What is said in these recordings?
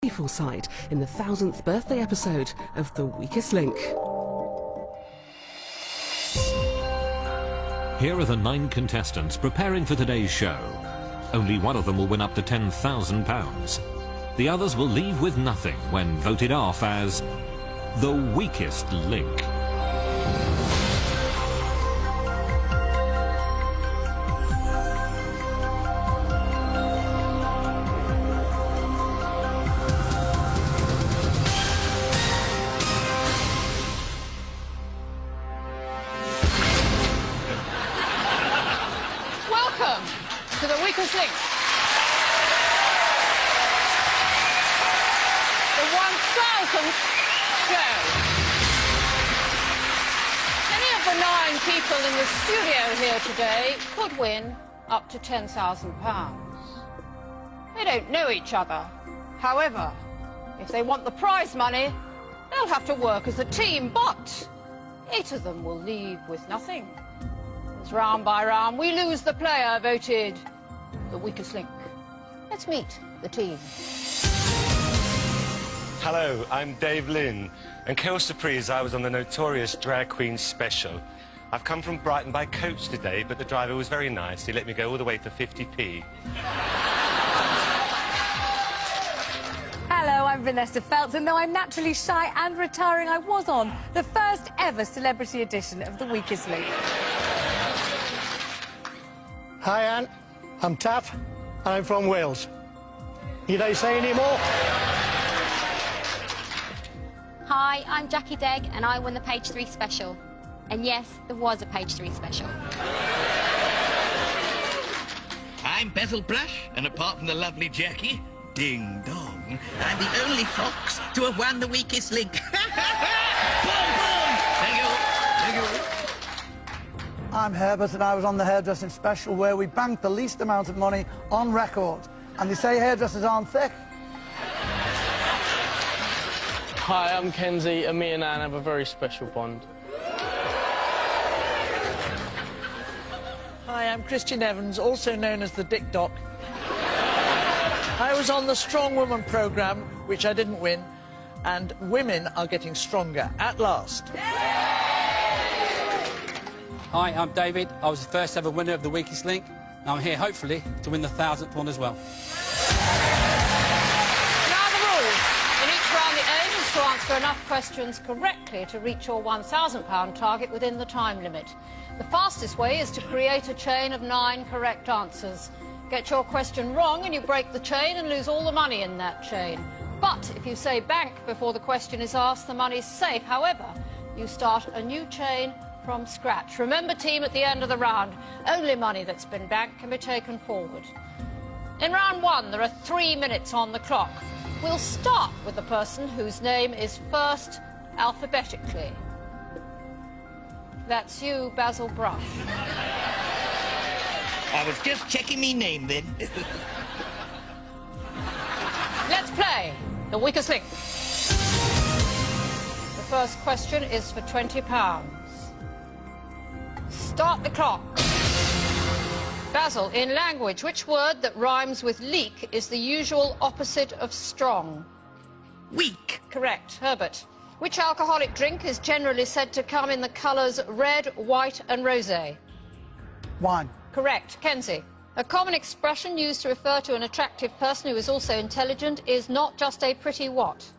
playful side in the 1000th birthday episode of The Weakest Link. Here are the 9 contestants preparing for today's show. Only one of them will win up to £10,000. The others will leave with nothing when voted off as the weakest link. Welcome to the Weakest Link. The 1000th show. Any of the 9 people in the studio here today could win up to £10,000. They don't know each other. However, if they want the prize money, they'll have to work as a team, but 8 of them will leave with nothing. As round by round, we lose the player voted the weakest link. Let's meet the team. Hello, I'm Dave Lynn, and Kill Surprise, I was on the notorious Drag Queen special. I've come from Brighton by coach today, but the driver was very nice. He let me go all the way for 50p. Hello, I'm Vanessa Feltz, and though I'm naturally shy and retiring, I was on the first ever celebrity edition of The Weakest Link. Hi, Anne. I'm Taff, and I'm from Wales. Need I say any more? Hi, I'm Jackie Degg, and I won the Page 3 special. And yes, there was a Page 3 special. I'm Basil Brush, and apart from the lovely Jackie, ding dong, I'm the only fox to have won the weakest link. Boom, boom! Thank you. Thank you. I'm Herbert, and I was on the hairdressing special where we banked the least amount of money on record. And they say hairdressers aren't thick. Hi, I'm Kenzie, and me and Anne have a very special bond. Hi, I'm Christian Evans, also known as the Dick Doc. I was on the Strong Woman programme, which I didn't win, and women are getting stronger at last. Hi, I'm David. I was the first ever winner of The Weakest Link, and I'm here, hopefully, to win the 1000th one as well. Now the rules. In each round, the aim is to answer enough questions correctly to reach your £1,000 target within the time limit. The fastest way is to create a chain of 9 correct answers. Get your question wrong and you break the chain and lose all the money in that chain. But if you say bank before the question is asked, the money's safe. However, you start a new chain from scratch. Remember, team, at the end of the round, only money that's been banked can be taken forward. In round 1, there are 3 minutes on the clock. We'll start with the person whose name is first alphabetically. That's you, Basil Brush. I was just checking me name then. Let's play The Weakest Link. The first question is for £20. Start the clock. Basil, in language, which word that rhymes with leak is the usual opposite of strong? Weak. Correct. Herbert, which alcoholic drink is generally said to come in the colours red, white and rosé? Wine. Correct. Kenzie, a common expression used to refer to an attractive person who is also intelligent is not just a pretty what?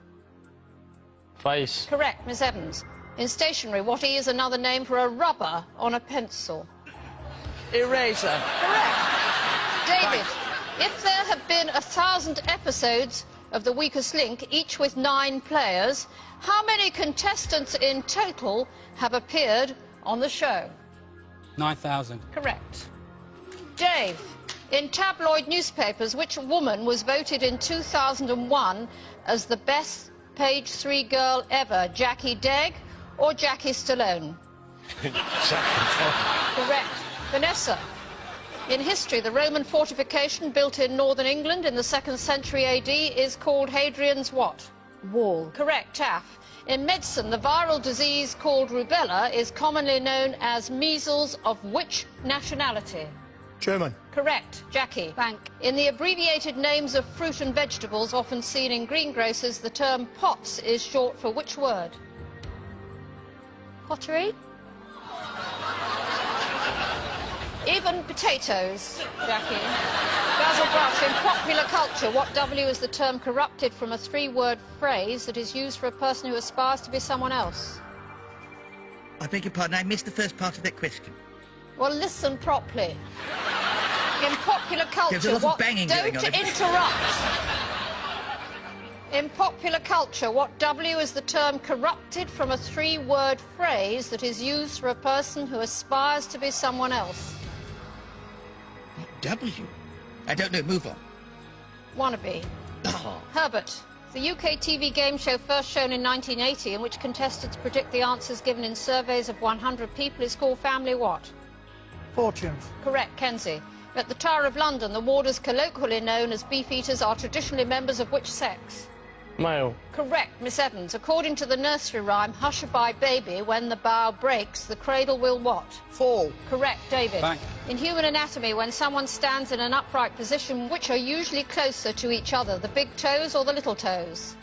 Face. Correct. Miss Evans, in stationery, what is another name for a rubber on a pencil? Eraser. Correct. David, if there have been 1,000 episodes of The Weakest Link, each with 9 players, how many contestants in total have appeared on the show? 9,000. Correct. Dave, in tabloid newspapers, which woman was voted in 2001 as the best Page 3 girl ever, Jackie Degg or Jackie Stallone? Correct. Vanessa, in history, the Roman fortification built in northern England in the 2nd century AD is called Hadrian's what? Wall. Correct. Taff, in medicine, the viral disease called rubella is commonly known as measles of which nationality? German. Correct. Jackie. Bank. In the abbreviated names of fruit and vegetables often seen in greengrocers, the term pots is short for which word? Pottery. Even potatoes, Jackie. Basil Brush, in popular culture, what W is the term corrupted from a three-word phrase that is used for a person who aspires to be someone else? I beg your pardon, I missed the first part of that question. Well, listen properly. In popular culture, There's a lot of banging going on. Don't interrupt. In popular culture, what W is the term corrupted from a three-word phrase that is used for a person who aspires to be someone else? W? I don't know, move on. Wannabe. Herbert. The UK TV game show first shown in 1980, in which contestants predict the answers given in surveys of 100 people, is called Family what? Fortunes. Correct, Kenzie. At the Tower of London, the warders, colloquially known as beefeaters, are traditionally members of which sex? Male. Correct, Miss Evans. According to the nursery rhyme, Hushabye baby, when the bough breaks, the cradle will what? Fall. Correct, David. Bank. In human anatomy, when someone stands in an upright position, which are usually closer to each other, the big toes or the little toes?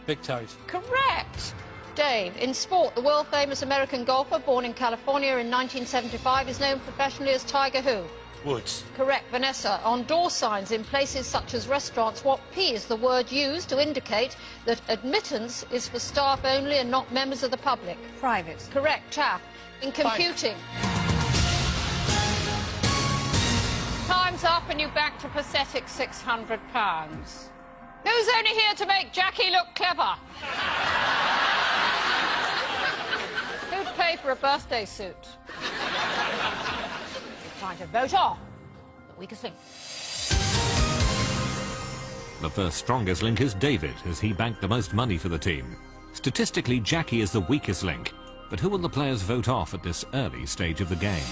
Big toes. Correct. Dave, in sport, the world-famous American golfer born in California in 1975 is known professionally as Tiger who? Woods. Correct, Vanessa. On door signs in places such as restaurants, what P is the word used to indicate that admittance is for staff only and not members of the public? Private. Correct, Taff. In computing. Time's up and you back to pathetic £600. Who's only here to make Jackie look clever? Who'd pay for a birthday suit? Trying to vote off the weakest link. The first strongest link is David, as he banked the most money for the team. Statistically, Jackie is the weakest link. But who will the players vote off at this early stage of the game?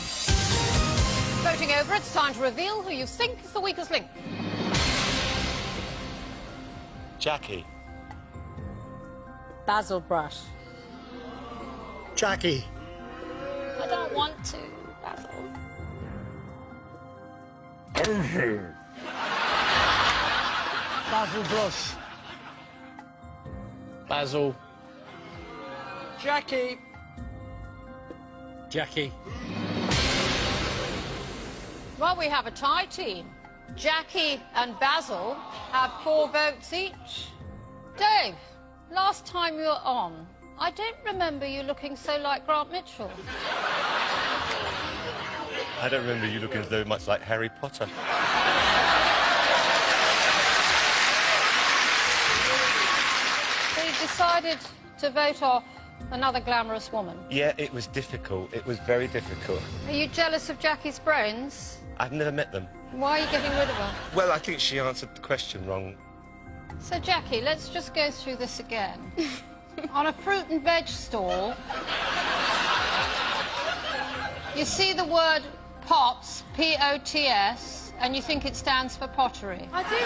Voting over, it's time to reveal who you think is the weakest link. Jackie. Basil Brush. Jackie. I don't want to, Basil. Basil Brush. Basil. Jackie. Jackie. Well, we have a tie team. Jackie and Basil have 4 votes each. Dave, last time you were on, I don't remember you looking so like Grant Mitchell. I don't remember you looking so much like Harry Potter. So you decided to vote off another glamorous woman. Yeah, it was difficult. It was very difficult. Are you jealous of Jackie's brains? I've never met them. Why are you getting rid of her? Well, I think she answered the question wrong. So, Jackie, let's just go through this again. On a fruit and veg stall, you see the word pots, P-O-T-S, and you think it stands for pottery. I do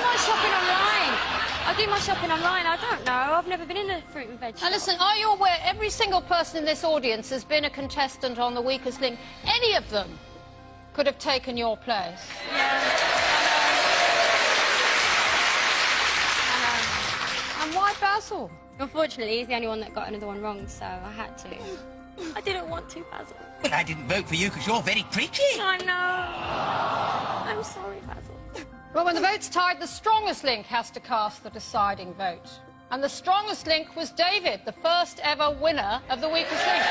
my shopping online. I don't know. I've never been in a fruit and veg shop. Now, listen, are you aware every single person in this audience has been a contestant on The Weakest Link? Any of them could have taken your place. And why Basil? Unfortunately, he's the only one that got another one wrong, so I had to. I didn't want to, Basil. But I didn't vote for you because you're very pretty. I know. I'm sorry, Basil. Well, when the vote's tied, the strongest link has to cast the deciding vote. And the strongest link was David, the first ever winner of The Weakest Link.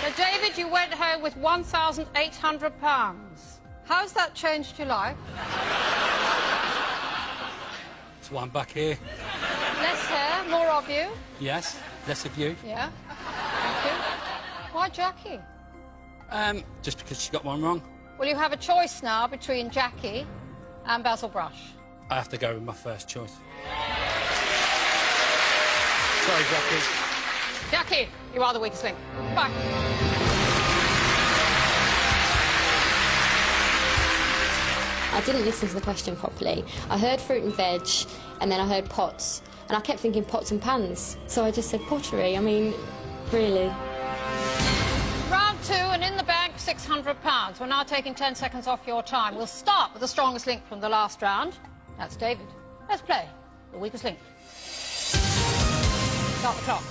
So, David, you went home with £1,800. How's that changed your life? That's why I'm back here. Less hair, more of you. Yes, less of you. Yeah. Thank you. Why Jackie? Just because she got one wrong. Well, you have a choice now between Jackie and Basil Brush. I have to go with my first choice. Sorry, Jackie. Jackie, you are the weakest link. Bye. I didn't listen to the question properly. I heard fruit and veg, and then I heard pots. And I kept thinking pots and pans. So I just said pottery. I mean, really. 2 and in the bank £600. We're now taking 10 seconds off your time. We'll start with the strongest link from the last round. That's David. Let's play the weakest link. Start the clock.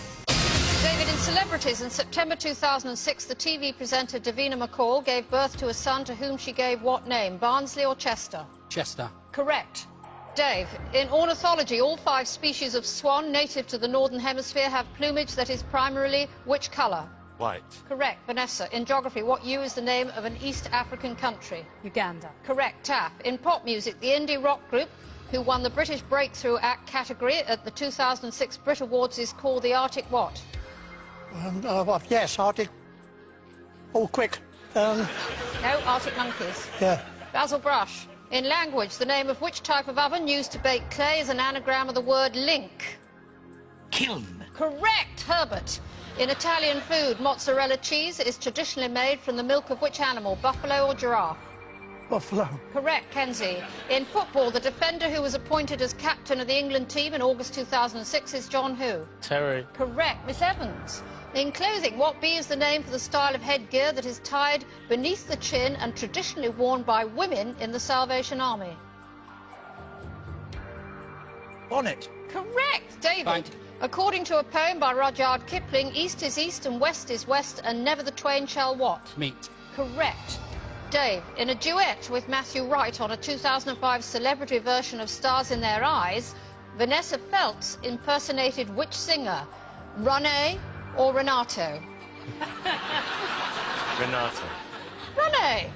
David, in celebrities, in September 2006, the TV presenter Davina McCall gave birth to a son to whom she gave what name? Barnsley or Chester? Chester. Correct. Dave, in ornithology, all 5 species of swan native to the Northern Hemisphere have plumage that is primarily which colour? White. Correct. Vanessa, in geography, what year is the name of an East African country? Uganda. Correct. Taff, in pop music, the indie rock group who won the British Breakthrough Act category at the 2006 Brit Awards is called the Arctic what? Yes, Arctic. Oh, quick. No, Arctic Monkeys. Yeah. Basil Brush, in language, the name of which type of oven used to bake clay is an anagram of the word link? Kiln. Correct. Herbert, in Italian food, mozzarella cheese is traditionally made from the milk of which animal, buffalo or giraffe? Buffalo. Correct. Kenzie, in football, the defender who was appointed as captain of the England team in August 2006 is John who? Terry. Correct. Miss Evans, in clothing, what bee is the name for the style of headgear that is tied beneath the chin and traditionally worn by women in the Salvation Army? Bonnet. Correct. David, Right. according to a poem by Rudyard Kipling, east is east and west is west and never the twain shall what? Meet. Correct. Dave, in a duet with Matthew Wright on a 2005 celebrity version of Stars in Their Eyes, Vanessa Feltz impersonated which singer? Rene or Renato? Renato. Rene!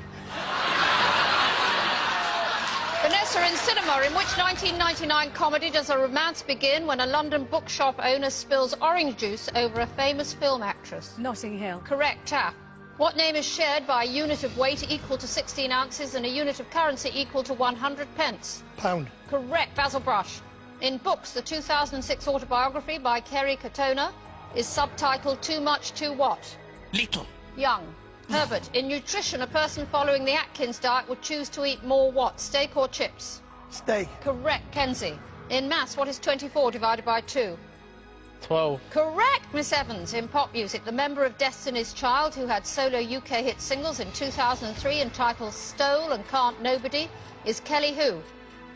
Vanessa, in cinema, in which 1999 comedy does a romance begin when a London bookshop owner spills orange juice over a famous film actress? Notting Hill. Correct. Taff. What name is shared by a unit of weight equal to 16 ounces and a unit of currency equal to 100 pence? Pound. Correct. Basil Brush. In books, the 2006 autobiography by Kerry Katona is subtitled Too Much Too What? Little. Young. Herbert, in nutrition, a person following the Atkins diet would choose to eat more what? Steak or chips? Steak. Correct. Kenzie. In maths, what is 24 divided by 2? 12. Correct, Miss Evans. In pop music, the member of Destiny's Child who had solo UK hit singles in 2003 entitled Stole and Can't Nobody is Kelly who?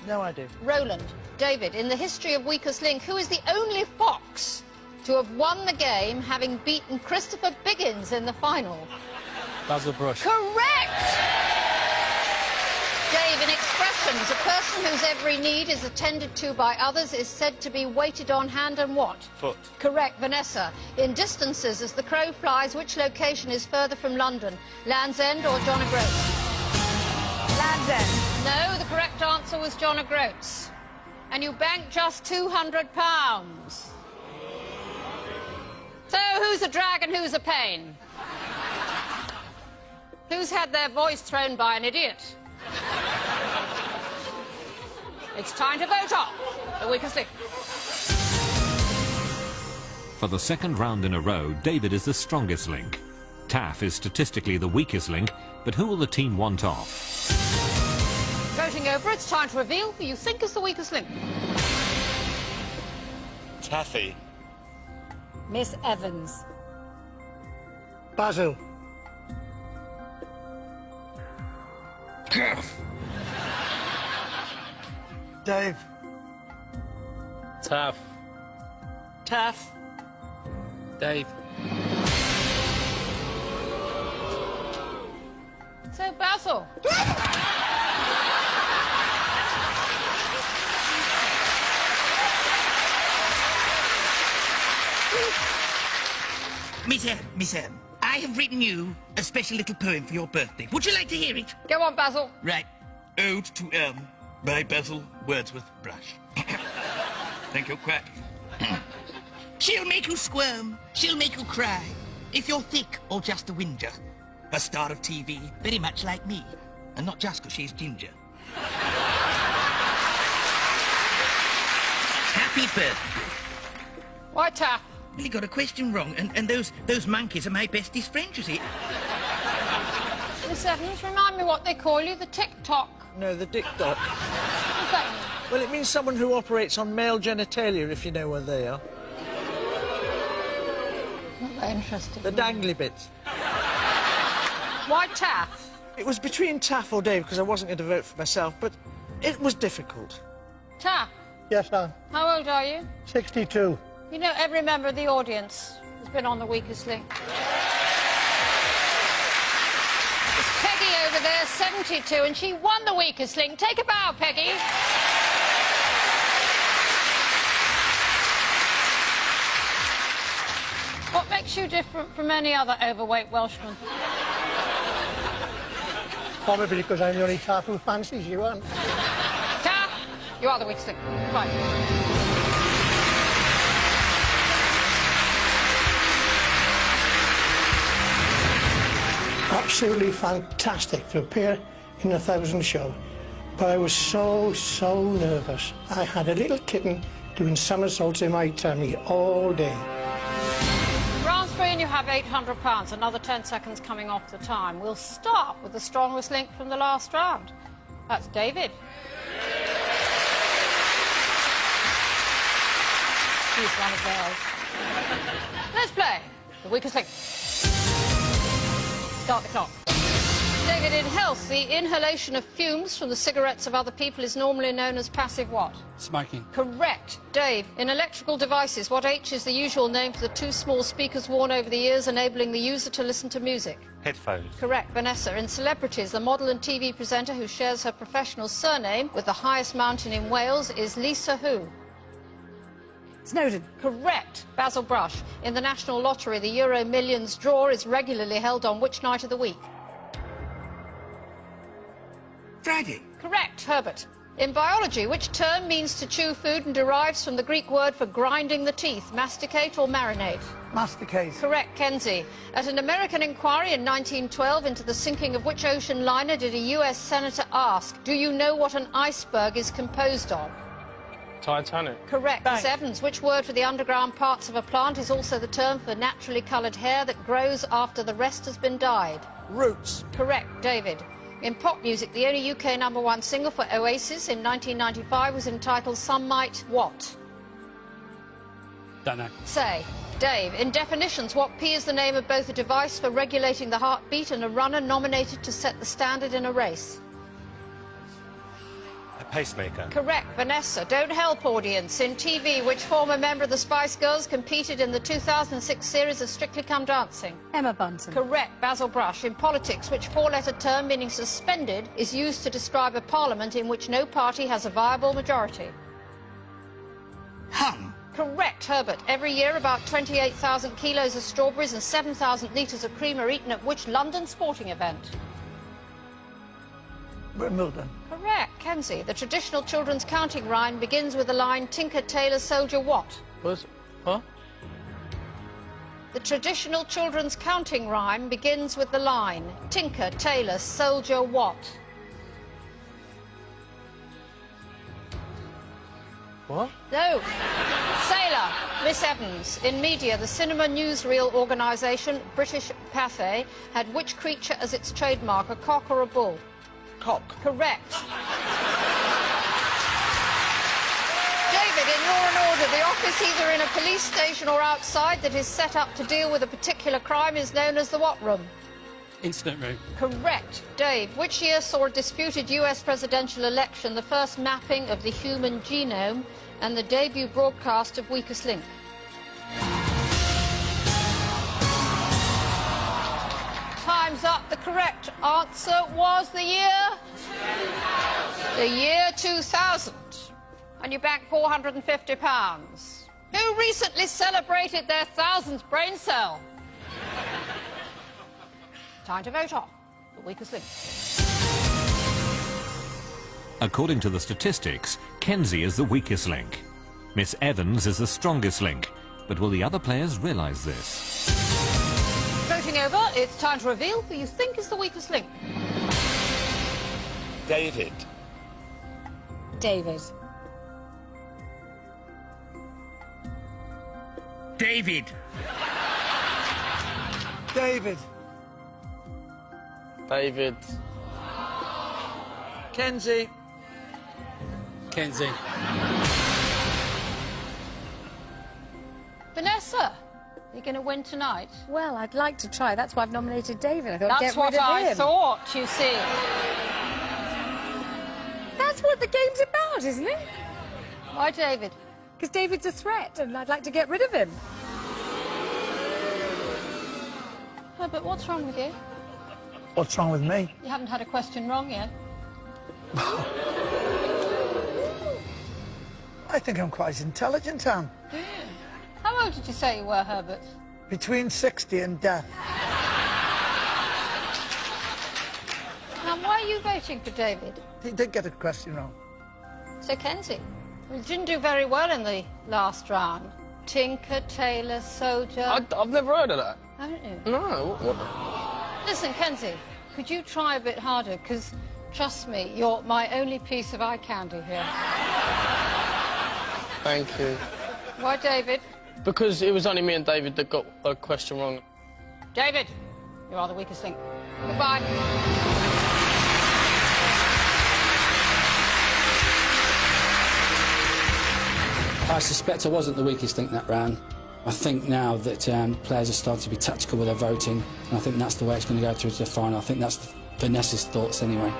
No idea. Roland. David, in the history of Weakest Link, who is the only fox to have won the game having beaten Christopher Biggins in the final? Basil Brush. Correct! Dave, in expressions, a person whose every need is attended to by others is said to be waited on hand and what? Foot. Correct. Vanessa, in distances, as the crow flies, which location is further from London? Land's End or John O'Groats? Land's End. No, the correct answer was John O'Groats. And you banked just £200. So, who's a drag and who's a pain? Who's had their voice thrown by an idiot? It's time to vote on the weakest link. For the second round in a row, David is the strongest link. Taff is statistically the weakest link, but who will the team want off? Voting over, it's time to reveal who you think is the weakest link. Taffy. Miss Evans. Basil. Dave. Taff. Taff. Dave. So, Basil. Miss M, I have written you a special little poem for your birthday. Would you like to hear it? Go on, Basil. Right. Ode to M by Basil Wordsworth Brush. Thank you, Quack. She'll make you squirm, she'll make you cry, if you're thick or just a whinger. A star of TV, very much like me, and not just 'cause she's ginger. Happy birthday. Why, Taff? Well, you got a question wrong, and those monkeys are my bestest friends, you see. Miss Evans, remind me what they call you, the TikTok. No, the dick doc. What's that mean? Well, it means someone who operates on male genitalia, if you know where they are. Not very interesting. The dangly bits. Why Taff? It was between Taff or Dave because I wasn't going to vote for myself, but it was difficult. Taff, Yes, Anne. how old are you? 62. You know every member of the audience has been on The Weakest Link. It's Peggy over there, 72, and she won The Weakest Link. Take a bow, Peggy. What makes you different from any other overweight Welshman? Probably because I'm the only Taff who fancies you, Anne. Taff, you are The Weakest Link. Right. Absolutely fantastic to appear in the 1000 show. But I was so nervous. I had a little kitten doing somersaults in my tummy all day. Round 3 and you have £800. Another 10 seconds coming off the time. We'll start with the strongest link from the last round. That's David. He's one of theirs. Let's play The Weakest Link. Start the clock. David, in health, the inhalation of fumes from the cigarettes of other people is normally known as passive what? Smoking. Correct. Dave, in electrical devices, what H is the usual name for the 2 small speakers worn over the ears, enabling the user to listen to music? Headphones. Correct. Vanessa, in celebrities, the model and TV presenter who shares her professional surname with the highest mountain in Wales is Lisa who? Snowdon. Correct. Basil Brush, in the National Lottery, the Euro Millions draw is regularly held on which night of the week? Friday. Correct. Herbert. In biology, which term means to chew food and derives from the Greek word for grinding the teeth? Masticate or marinate? Masticate. Correct. Kenzie. At an American inquiry in 1912 into the sinking of which ocean liner did a US senator ask, do you know what an iceberg is composed of? Titanic. Correct. Miss Evans, which word for the underground parts of a plant is also the term for naturally coloured hair that grows after the rest has been dyed? Roots. Correct. David. In pop music, the only UK #1 single for Oasis in 1995 was entitled Some Might What? Don't know. Say. Dave, in definitions, what P is the name of both a device for regulating the heartbeat and a runner nominated to set the standard in a race? A pacemaker. Correct. Vanessa, don't help audience. In TV, which former member of the Spice Girls competed in the 2006 series of Strictly Come Dancing? Emma Bunton. Correct. Basil Brush. In politics, which 4-letter term meaning suspended is used to describe a parliament in which no party has a viable majority? Hum. Correct. Herbert. Every year, about 28,000 kilos of strawberries and 7,000 litres of cream are eaten at which London sporting event? Wimbledon. Correct. Kenzie. The traditional children's counting rhyme begins with the line, Tinker, Tailor, Soldier, what? Huh? The traditional children's counting rhyme begins with the line, Tinker, Tailor, Soldier, what? What? No. Sailor. Miss Evans. In media, the cinema newsreel organisation, British Pathé, had which creature as its trademark, a cock or a bull? Cock. Correct. David, in Law and Order, the office either in a police station or outside that is set up to deal with a particular crime is known as the what room? Incident room. Correct. Dave, which year saw a disputed US presidential election, the first mapping of the human genome, and the debut broadcast of Weakest Link? Time's up. The correct answer was the year? 2000. The year 2000. And you banked £450. Who recently celebrated their 1000th brain cell? Time to vote off The Weakest Link. According to the statistics, Kenzie is the weakest link. Miss Evans is the strongest link. But will the other players realise this? Voting over, it's time to reveal who you think is the weakest link. David. David. David. David. David. Kenzie. Kenzie. Vanessa, Are you going to win tonight? Well, I'd like to try. That's why I've nominated David. I thought, That's get rid what of I him. thought, you see. That's what the game's about, isn't it? Why, David? Because David's a threat, and I'd like to get rid of him. Oh, but what's wrong with you? What's wrong with me? You haven't had a question wrong yet. I think I'm quite intelligent, Anne. Do you? How old did you say you were, Herbert? Between 60 and death. Now, why are you voting for David? He did get a question wrong. So, Kenzie, you didn't do very well in the last round. Tinker, Tailor, Soldier. I've never heard of that. Haven't you? No. What? Listen, Kenzie, could you try a bit harder? Because, trust me, you're my only piece of eye candy here. Thank you. Why, David? Because it was only me and David that got a question wrong. David, you are the weakest link. Goodbye. I suspect I wasn't the weakest link that round. I think now that players are starting to be tactical with their voting, and I think that's the way it's going to go through to the final. I think that's Vanessa's thoughts anyway.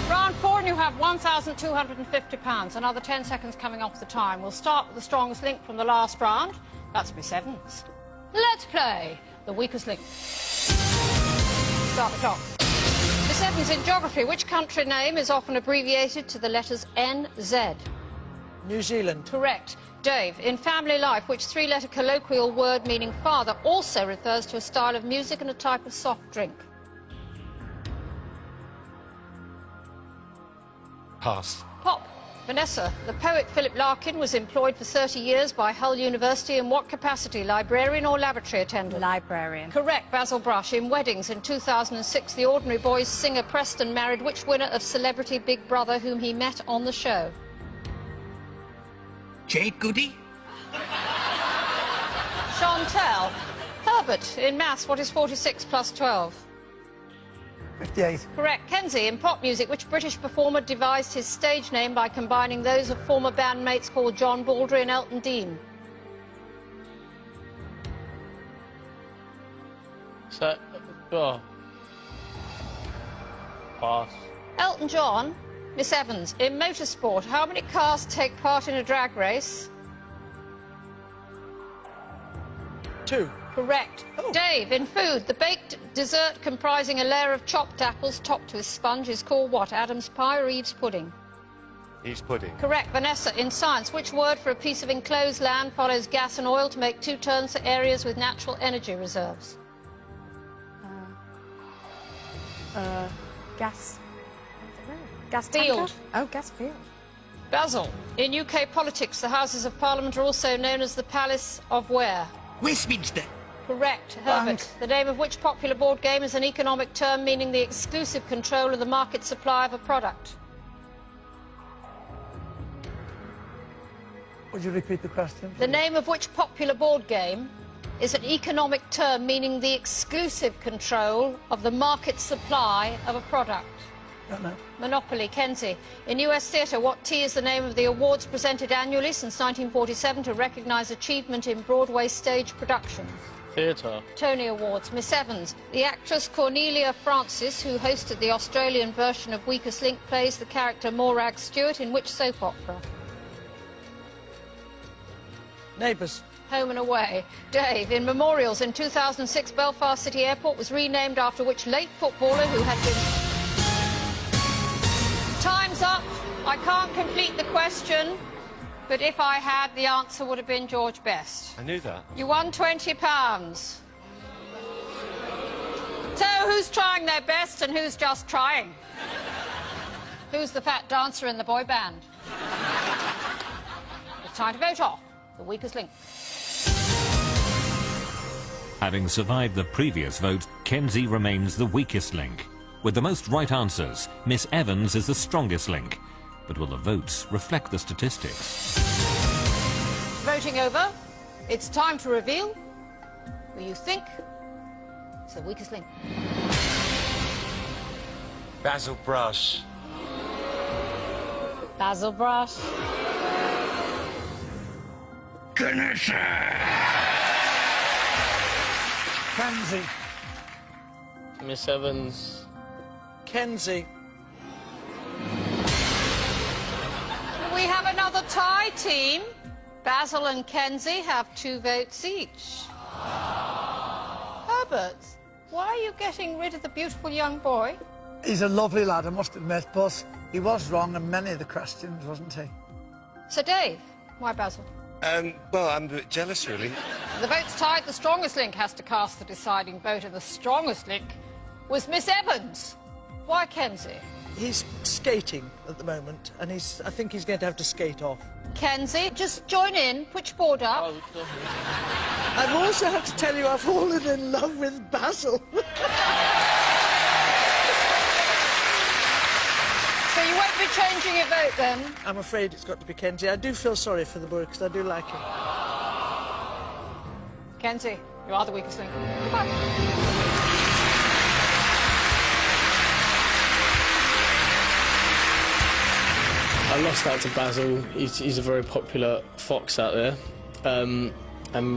Round 4, and you have £1,250. Another 10 seconds coming off the time. We'll start with the strongest link from the last round. That's Miss Evans. Let's play the weakest link. Start the clock. Miss Evans, in geography, which country name is often abbreviated to the letters NZ? New Zealand. Correct. Dave, in family life, which three-letter colloquial word meaning father also refers to a style of music and a type of soft drink? Pass. Pop. Vanessa, the poet Philip Larkin was employed for 30 years by Hull University in what capacity, librarian or laboratory attendant? Librarian. Correct. Basil Brush. In Weddings in 2006, the Ordinary Boys singer Preston married which winner of Celebrity Big Brother whom he met on the show? Jade Goody? Chantel. Herbert, in maths, what is 46 plus 12? 58. Correct. Kenzie, in pop music, which British performer devised his stage name by combining those of former bandmates called John Baldry and Elton Dean? So, oh. Pass. Elton John. Miss Evans, in motorsport, how many cars take part in a drag race? 2. Correct. Oh. Dave, in food, the baked dessert comprising a layer of chopped apples topped with sponge is called what? Adam's pie or Eve's pudding? Eve's pudding. Correct. Vanessa, in science, which word for a piece of enclosed land follows gas and oil to make two terms for areas with natural energy reserves? Gas. Gas Field. tanker? Oh, gas field. Basil, in UK politics, the Houses of Parliament are also known as the Palace of where? Westminster. Correct. Herbert, the name of which popular board game is an economic term meaning the exclusive control of the market supply of a product? Would you repeat the question? The name of which popular board game is an economic term meaning the exclusive control of the market supply of a product? Don't know. Monopoly. Kenzie, in US theatre, what T is the name of the awards presented annually since 1947 to recognise achievement in Broadway stage productions? Theatre. Tony Awards. Miss Evans, the actress Cornelia Francis, who hosted the Australian version of Weakest Link, plays the character Morag Stewart in which soap opera? Neighbours. Home and Away. Dave, in memorials, in 2006, Belfast City Airport was renamed after which late footballer who had been... Time's up. I can't complete the question, but if I had, the answer would have been George Best. I knew that. You won £20. So who's trying their best and who's just trying? Who's the fat dancer in the boy band? It's time to vote off the weakest link. Having survived the previous vote, Kenzie remains the weakest link. With the most right answers, Miss Evans is the strongest link. But will the votes reflect the statistics? Voting over, it's time to reveal who you think is the weakest link. Basil Brush. Basil Brush. Ganesha! Kenzie. Miss Evans. Kenzie. We have another tie team. Basil and Kenzie have 2 votes each. Herbert, why are you getting rid of the beautiful young boy? He's a lovely lad, I must admit, but he was wrong in many of the questions, wasn't he? So, Dave, why Basil? Well, I'm a bit jealous, really. The vote's tied. The strongest link has to cast the deciding vote, and the strongest link was Miss Evans. Why Kenzie? He's skating at the moment, and I think he's going to have to skate off. Kenzie, just join in. Put your board up. I've also had to tell you I've fallen in love with Basil. So you won't be changing your vote, then? I'm afraid it's got to be Kenzie. I do feel sorry for the boy, because I do like him. Kenzie, you are the weakest link. Goodbye. I lost out to Basil. He's a very popular fox out there. And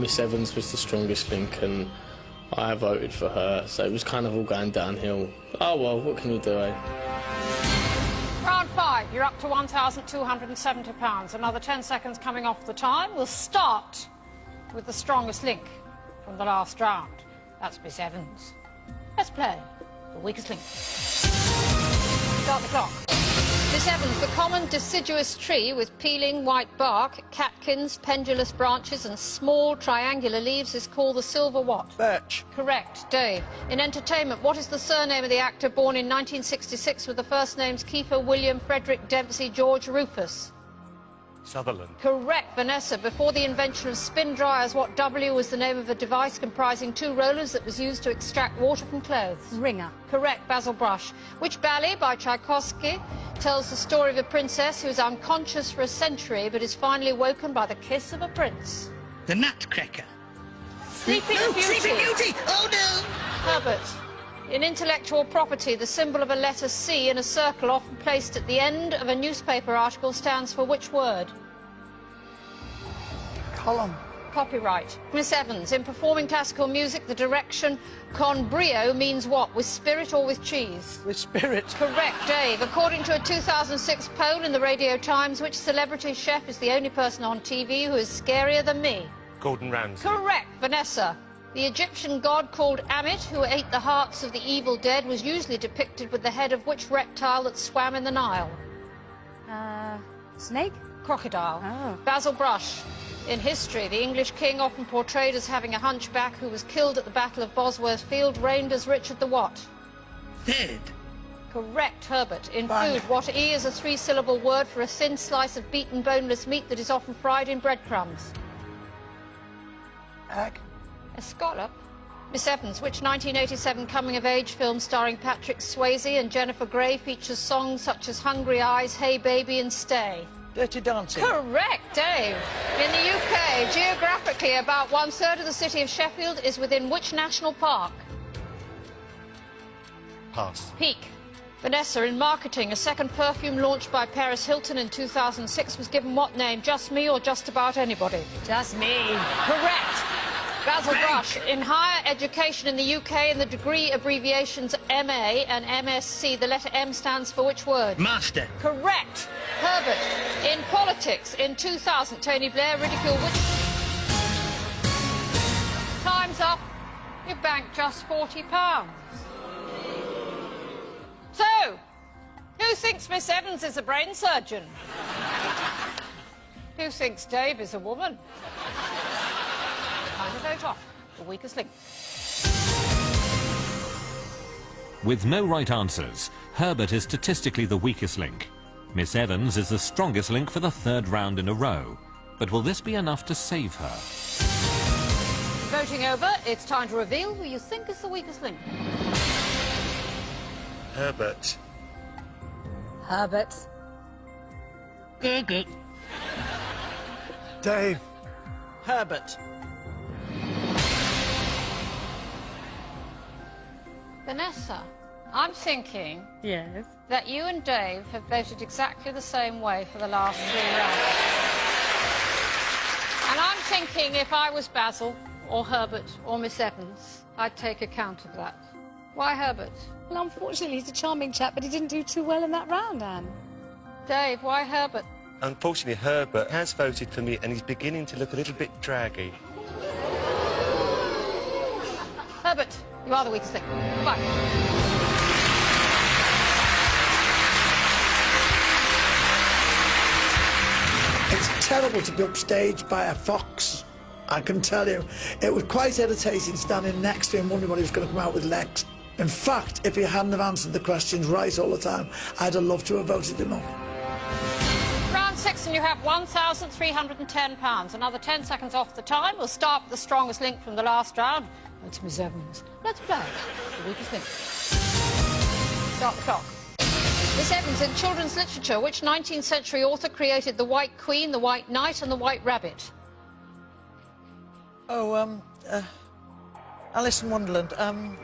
Miss Evans was the strongest link, and I voted for her, so it was kind of all going downhill. Oh well, what can you do, eh? Round 5, you're up to £1,270. Another 10 seconds coming off the time. We'll start with the strongest link from the last round. That's Miss Evans. Let's play the weakest link. Start the clock. Miss Evans, the common deciduous tree with peeling white bark, catkins, pendulous branches and small triangular leaves is called the silver what? Birch. Correct. Dave. In entertainment, what is the surname of the actor born in 1966 with the first names Kiefer, William, Frederick, Dempsey, George, Rufus? Sutherland. Correct. Vanessa, before the invention of spin dryers, what W was the name of a device comprising 2 rollers that was used to extract water from clothes? Ringer. Correct. Basil Brush. Which ballet by Tchaikovsky tells the story of a princess who is unconscious for a century but is finally woken by the kiss of a prince? The Nutcracker. Sleeping No, Beauty. Sleeping Beauty! Oh, no! Herbert. In intellectual property, the symbol of a letter C in a circle often placed at the end of a newspaper article stands for which word? Column. Copyright. Miss Evans, in performing classical music, the direction con brio means what? With spirit or with cheese? With spirit. Correct, Dave. According to a 2006 poll in the Radio Times, which celebrity chef is the only person on TV who is scarier than me? Gordon Ramsay. Correct, Vanessa. The Egyptian god called Amit, who ate the hearts of the evil dead, was usually depicted with the head of which reptile that swam in the Nile? Snake? Crocodile. Oh. Basil Brush. In history, the English king, often portrayed as having a hunchback, who was killed at the Battle of Bosworth Field, reigned as Richard the what? Third. Correct, Herbert. In Bang. food, what E is a 3-syllable word for a thin slice of beaten boneless meat that is often fried in breadcrumbs? Egg. Escallop. Miss Evans, which 1987 coming-of-age film starring Patrick Swayze and Jennifer Grey features songs such as Hungry Eyes, Hey Baby and Stay? Dirty Dancing. Correct, Dave. In the UK, geographically, about 1/3 of the city of Sheffield is within which national park? Pass. Peak. Vanessa, in marketing, a second perfume launched by Paris Hilton in 2006 was given what name? Just Me or Just About Anybody? Just me. Correct. Basil Brush, in higher education in the UK, in the degree abbreviations MA and MSc, the letter M stands for which word? Master. Correct. Herbert, in politics, in 2000, Tony Blair ridiculed which... Time's up. You banked just £40. So, who thinks Miss Evans is a brain surgeon? Who thinks Dave is a woman? Time to vote off the weakest link. With no right answers, Herbert is statistically the weakest link. Miss Evans is the strongest link for the 3rd round in a row. But will this be enough to save her? Voting over, it's time to reveal who you think is the weakest link. Herbert. Herbert. Good. Dave. Herbert. Vanessa, I'm thinking Yes. that you and Dave have voted exactly the same way for the last 3 rounds. And I'm thinking if I was Basil, or Herbert, or Miss Evans, I'd take account of that. Why Herbert? Well, unfortunately, he's a charming chap, but he didn't do too well in that round, Anne. Dave, why Herbert? Unfortunately, Herbert has voted for me and he's beginning to look a little bit draggy. Herbert, you are the weakest link. Bye. It's terrible to be upstaged by a fox, I can tell you. It was quite irritating standing next to him, wondering what he was going to come out with next. In fact, if he hadn't have answered the questions right all the time, I'd have loved to have voted him off. Round 6 and you have £1,310. Another 10 seconds off the time. We'll start with the strongest link from the last round. That's Miss Evans. Let's play the weakest link. Start the clock. Miss Evans, in children's literature, which 19th century author created the White Queen, the White Knight and the White Rabbit? Oh, Alice in Wonderland.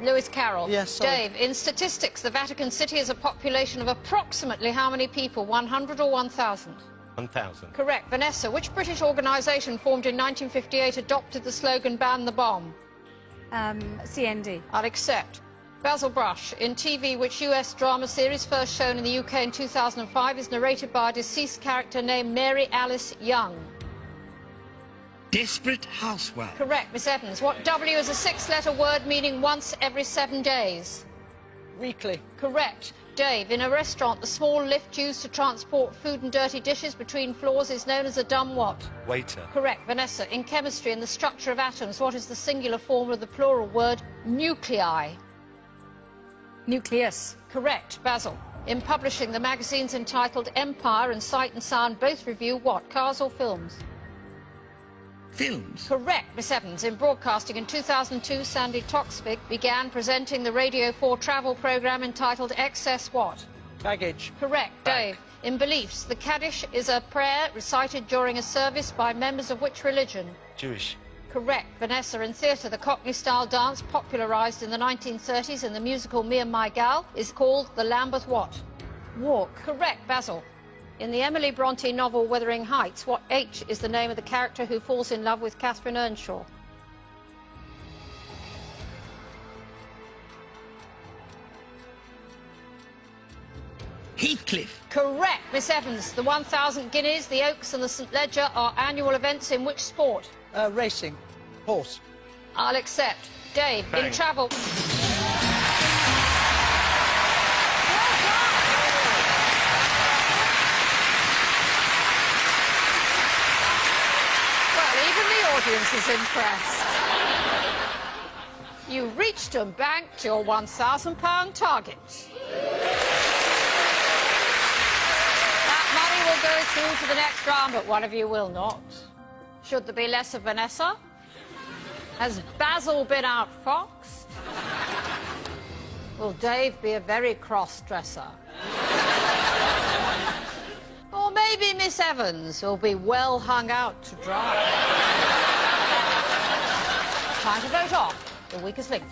Lewis Carroll. Yes, sorry. Dave, in statistics, the Vatican City has a population of approximately how many people? 100 or 1,000? 1,000. Correct. Vanessa, which British organisation formed in 1958 adopted the slogan "Ban the Bomb"? CND. I'll accept. Basil Brush, in TV, which US drama series first shown in the UK in 2005 is narrated by a deceased character named Mary Alice Young? Desperate Housewife. Correct, Miss Evans. What W is a 6-letter word meaning once every 7 days? Weekly. Correct. Dave, in a restaurant, the small lift used to transport food and dirty dishes between floors is known as a dumb what? Waiter. Correct. Vanessa, in chemistry, in the structure of atoms, what is the singular form of the plural word nuclei? Nucleus. Correct. Basil, in publishing, the magazines entitled Empire and Sight and Sound both review what? Cars or films? Films. Correct, Miss Evans. In broadcasting in 2002, Sandy Toksvig began presenting the Radio 4 travel programme entitled Excess what? Baggage. Correct. Dave, in beliefs, the Kaddish is a prayer recited during a service by members of which religion? Jewish. Correct. Vanessa, in theatre, the Cockney-style dance popularised in the 1930s in the musical Me and My Gal is called the Lambeth what? Walk. Correct. Basil, in the Emily Bronte novel Wuthering Heights, what H is the name of the character who falls in love with Catherine Earnshaw? Heathcliff. Correct, Miss Evans. The 1,000 Guineas, the Oaks and the St Ledger are annual events in which sport? Racing. Horse. I'll accept. Dave, Bang. in travel... Well, even the audience is impressed. You reached and banked your £1,000 target. That money will go through to the next round, but one of you will not. Should there be less of Vanessa? Has Basil been outfoxed? Will Dave be a very cross-dresser? Or maybe Miss Evans will be well hung out to dry. Time to vote off the weakest link.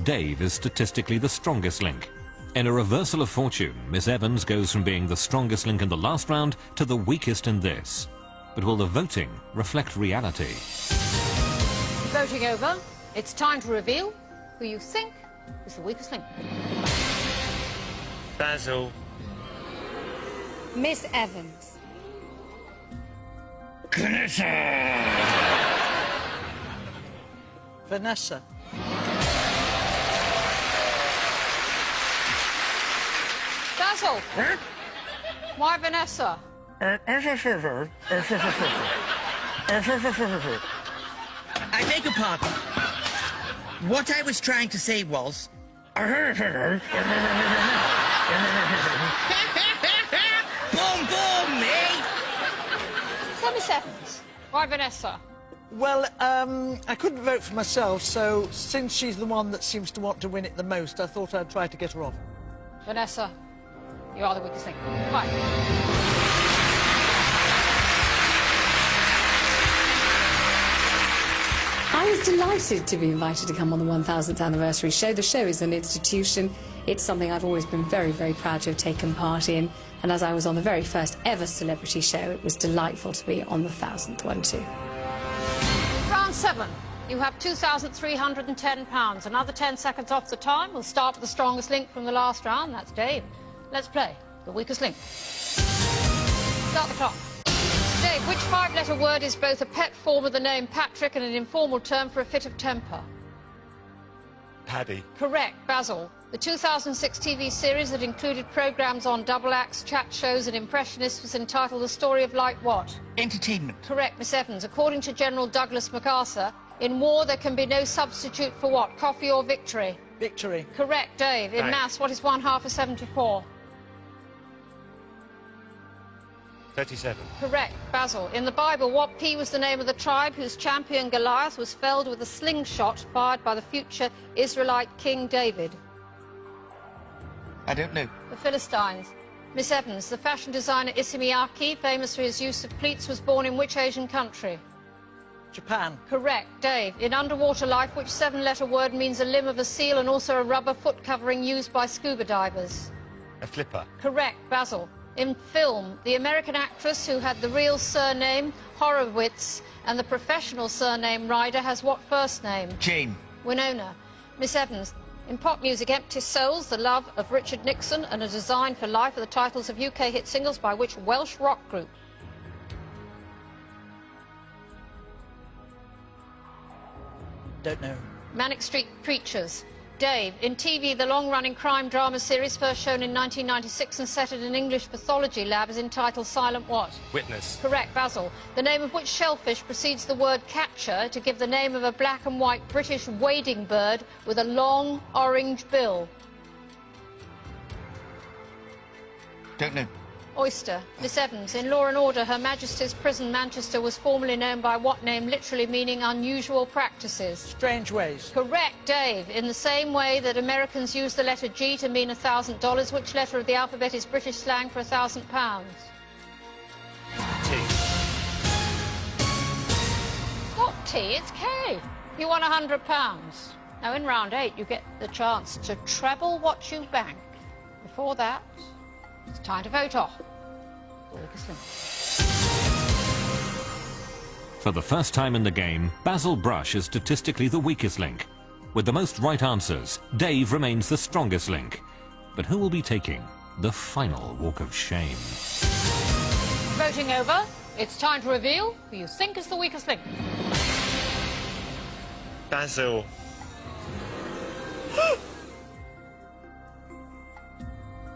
Dave is statistically the strongest link. In a reversal of fortune, Miss Evans goes from being the strongest link in the last round to the weakest in this. But will the voting reflect reality? Voting over, it's time to reveal who you think is the weakest link. Basil. Miss Evans. Vanessa. Basil. Why Vanessa? I beg your pardon. What I was trying to say was... Boom, boom, eh? So, Miss Evans, why Vanessa? Well, I couldn't vote for myself, so since she's the one that seems to want to win it the most, I thought I'd try to get her off. Vanessa, you are the weakest link. Right. I was delighted to be invited to come on the 1000th anniversary show. The show is an institution. It's something I've always been very, very proud to have taken part in. And as I was on the very first ever celebrity show, it was delightful to be on the 1000th one too. Round 7. You have £2,310. Another 10 seconds off the time. We'll start with the strongest link from the last round. That's Dave. Let's play the weakest link. Start the clock. Dave, which five-letter word is both a pet form of the name Patrick and an informal term for a fit of temper? Paddy. Correct. Basil. The 2006 TV series that included programmes on double acts, chat shows and impressionists was entitled The Story of Light what? Entertainment. Correct, Miss Evans. According to General Douglas MacArthur, in war there can be no substitute for what? Coffee or victory? Victory. Correct, Dave. In Right. maths, what is 1/2 of 74? 37. Correct, Basil. In the Bible, what P was the name of the tribe whose champion Goliath was felled with a slingshot fired by the future Israelite King David? I don't know. The Philistines. Miss Evans, the fashion designer Issey Miyake, famous for his use of pleats, was born in which Asian country? Japan. Correct, Dave. In Underwater Life, which seven-letter word means a limb of a seal and also a rubber foot covering used by scuba divers? A flipper. Correct, Basil. In film, the American actress who had the real surname Horowitz and the professional surname Ryder has what first name? Jane. Winona. Miss Evans, in pop music, Empty Souls, The Love of Richard Nixon and A Design for Life are the titles of UK hit singles by which Welsh rock group? Don't know. Manic Street Preachers. Dave, in TV, the long-running crime drama series first shown in 1996 and set at an English pathology lab is entitled Silent what? Witness. Correct, Basil. The name of which shellfish precedes the word catcher to give the name of a black and white British wading bird with a long orange bill? Don't know. Oyster. Miss Evans, in Law and Order, Her Majesty's Prison Manchester was formerly known by what name, literally meaning unusual practices? Strange ways. Correct, Dave. In the same way that Americans use the letter G to mean $1,000, which letter of the alphabet is British slang for £1,000? T. Not T, it's K. You won £100. Now, in round 8, you get the chance to treble what you bank. Before that, it's time to vote off the weakest link. For the first time in the game, Basil Brush is statistically the weakest link. With the most right answers, Dave remains the strongest link. But who will be taking the final walk of shame? Voting over, it's time to reveal who you think is the weakest link. Basil.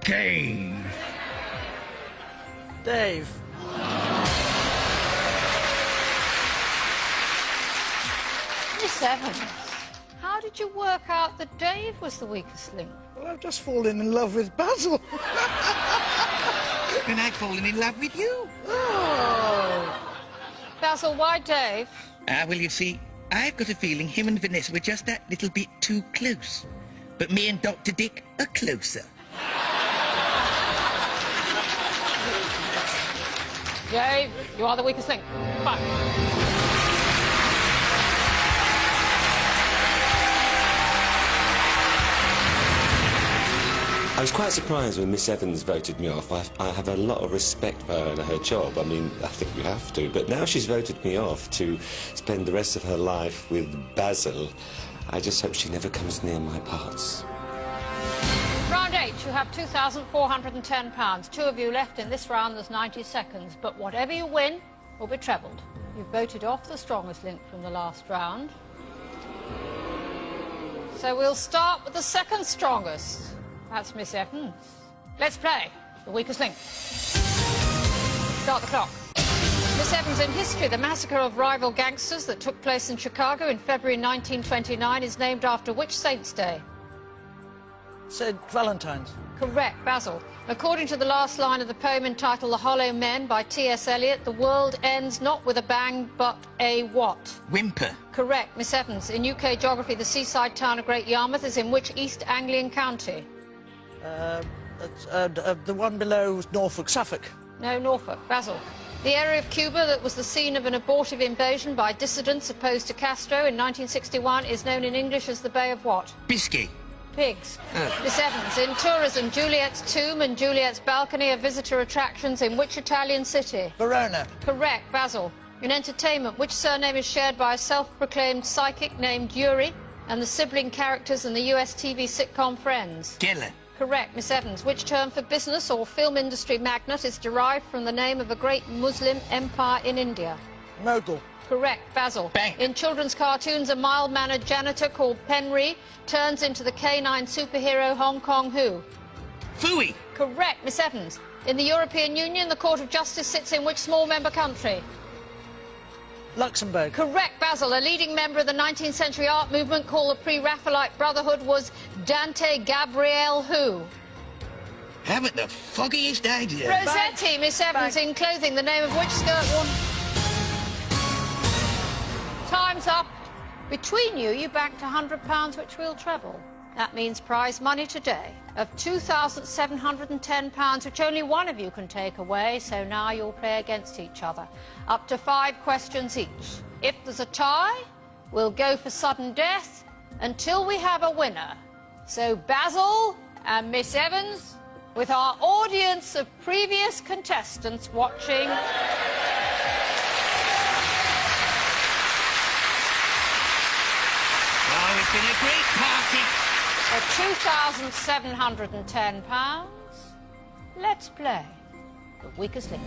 Kane. Dave. Miss Evans, how did you work out that Dave was the weakest link? Well, I've just fallen in love with Basil. And I've fallen in love with you. Oh. Basil, why Dave? Well, you see, I've got a feeling him and Vanessa were just that little bit too close. But me and Dr. Dick are closer. Dave, you are the weakest link. Fine. I was quite surprised when Miss Evans voted me off. I have a lot of respect for her and her job. I mean, I think you have to. But now she's voted me off to spend the rest of her life with Basil. I just hope she never comes near my parts. Round 8, you have £2,410. Two of you left in this round, there's 90 seconds. But whatever you win will be trebled. You've voted off the strongest link from the last round. So we'll start with the second strongest. That's Miss Evans. Let's play the weakest link. Start the clock. Miss Evans, in history, the massacre of rival gangsters that took place in Chicago in February 1929 is named after which saint's day? St. Valentine's. Correct, Basil. According to the last line of the poem entitled The Hollow Men by T.S. Eliot, the world ends not with a bang, but a what? Whimper. Correct, Miss Evans. In UK geography, the seaside town of Great Yarmouth is in which East Anglian county? The one below Norfolk, Suffolk. No, Norfolk. Basil. The area of Cuba that was the scene of an abortive invasion by dissidents opposed to Castro in 1961 is known in English as the Bay of what? Biscay. Pigs. Miss Evans, in tourism, Juliet's Tomb and Juliet's Balcony are visitor attractions in which Italian city? Verona. Correct, Basil. In entertainment, which surname is shared by a self-proclaimed psychic named Yuri and the sibling characters in the US TV sitcom Friends? Killer. Correct, Miss Evans. Which term for business or film industry magnate is derived from the name of a great Muslim empire in India? Mogul. Correct, Basil. Bank. In children's cartoons, a mild-mannered janitor called Penry turns into the canine superhero Hong Kong who? Fooey. Correct, Miss Evans. In the European Union, the Court of Justice sits in which small member country? Luxembourg. Correct, Basil. A leading member of the 19th century art movement called the Pre-Raphaelite Brotherhood was Dante Gabriel who? Haven't the foggiest idea. Rossetti, Miss Evans. In clothing, the name of which skirt worn? Time's up. Between you, you backed £100, which will treble. That means prize money today of £2,710, which only one of you can take away, so now you'll play against each other. Up to 5 questions each. If there's a tie, we'll go for sudden death until we have a winner. So Basil and Miss Evans, with our audience of previous contestants watching... Oh, it's been a great party. For £2,710, let's play the weakest link.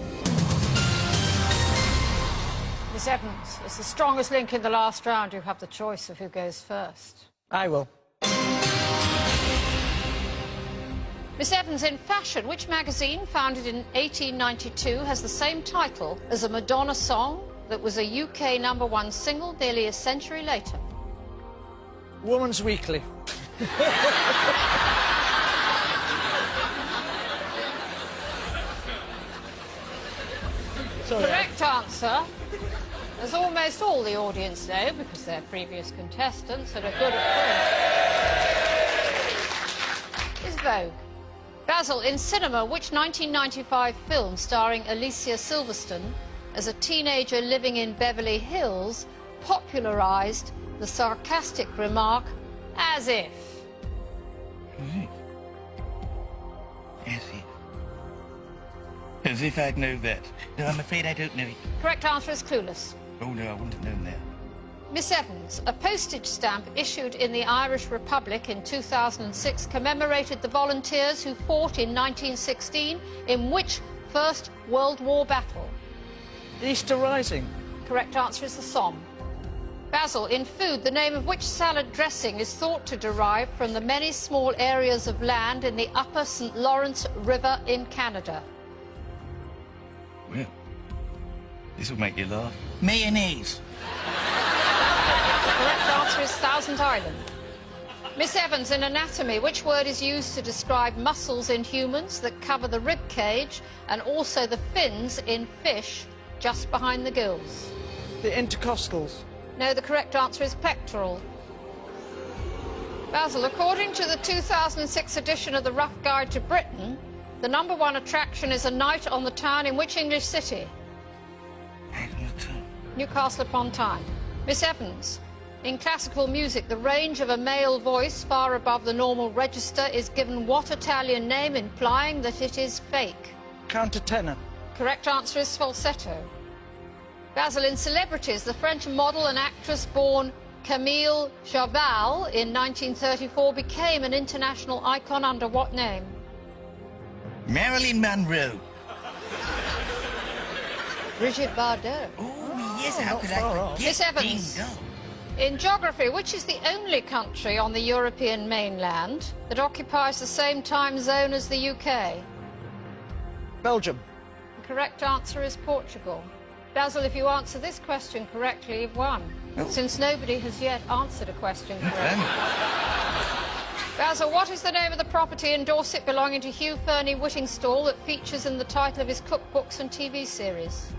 Miss Evans, as the strongest link in the last round, you have the choice of who goes first. I will. Miss Evans, in fashion, which magazine, founded in 1892, has the same title as a Madonna song that was a UK #1 single nearly a century later? Woman's Weekly. Correct answer, as almost all the audience know, because they're previous contestants and are good at quiz, is Vogue. Basil, in cinema, which 1995 film starring Alicia Silverstone as a teenager living in Beverly Hills popularised the sarcastic remark, as if? As if. As if I'd know that. No, I'm afraid I don't know it. Correct answer is clueless. Oh, no, I wouldn't have known that. Miss Evans, a postage stamp issued in the Irish Republic in 2006 commemorated the volunteers who fought in 1916 in which First World War battle? Easter Rising. Correct answer is the Somme. Basil, in food, the name of which salad dressing is thought to derive from the many small areas of land in the upper St. Lawrence River in Canada? Well, this will make you laugh. Mayonnaise. Correct answer is Thousand Island. Miss Evans, in anatomy, which word is used to describe muscles in humans that cover the rib cage and also the fins in fish just behind the gills? The intercostals. No, the correct answer is pectoral. Basil, according to the 2006 edition of the Rough Guide to Britain, the #1 attraction is a night on the town in which English city? Newcastle upon Tyne. Miss Evans, in classical music, the range of a male voice far above the normal register is given what Italian name, implying that it is fake? Countertenor. Correct answer is falsetto. Basil, in celebrities, the French model and actress born Camille Chaval in 1934 became an international icon under what name? Marilyn Monroe. Brigitte Bardot. Oh, yes, how could I forget? Miss Evans, Ding dong. in geography, which is the only country on the European mainland that occupies the same time zone as the UK? Belgium. The correct answer is Portugal. Basil, if you answer this question correctly, you've won, since nobody has yet answered a question correctly. Basil, what is the name of the property in Dorset belonging to Hugh Fernie Whittingstall that features in the title of his cookbooks and TV series?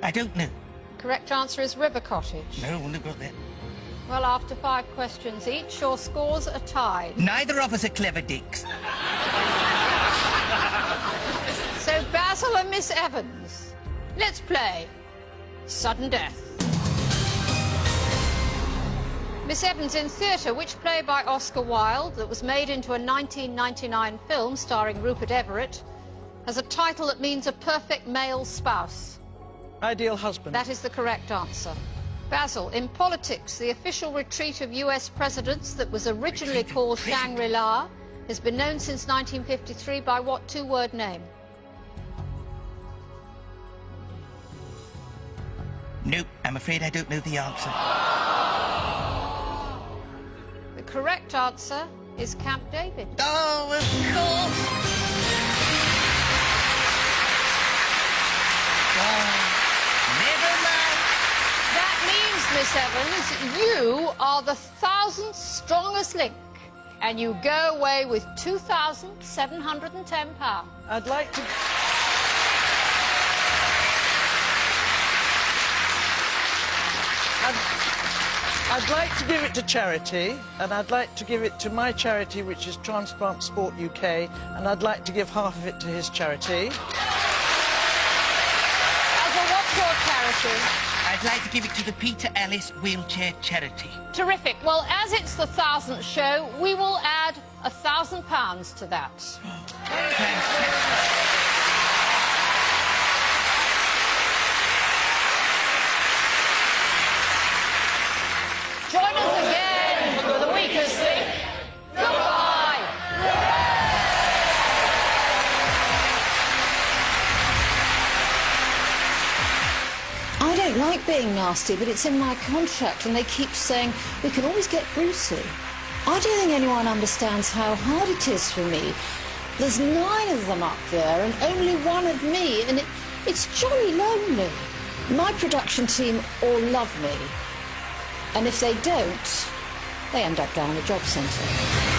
I don't know. Correct answer is River Cottage. No, I wouldn't have got that. Well, after 5 questions each, your scores are tied. Neither of us are clever dicks. So, Basil and Miss Evans, let's play Sudden Death. Miss Evans, in theatre, which play by Oscar Wilde that was made into a 1999 film starring Rupert Everett has a title that means a perfect male spouse? Ideal husband. That is the correct answer. Basil, in politics, the official retreat of US presidents that was originally called Shangri-La has been known since 1953 by what two-word name? Nope, I'm afraid I don't know the answer. The correct answer is Camp David. Oh, of course! Never mind. That means, Miss Evans, you are the 1,000th strongest link, and you go away with £2,710. I'd like to... I'd like to give it to charity, and I'd like to give it to my charity, which is Transplant Sport UK, and I'd like to give half of it to his charity. Basil, what's your charity? I'd like to give it to the Peter Ellis Wheelchair Charity. Terrific. Well, as it's the 1,000th show, we will add £1,000 to that. Fantastic. Join us again for the weakest link. Goodbye. I don't like being nasty, but it's in my contract, and they keep saying we can always get Brucey. I don't think anyone understands how hard it is for me. There's 9 of them up there, and only 1 of me, and it's jolly lonely. My production team all love me. And if they don't, they end up down the job centre.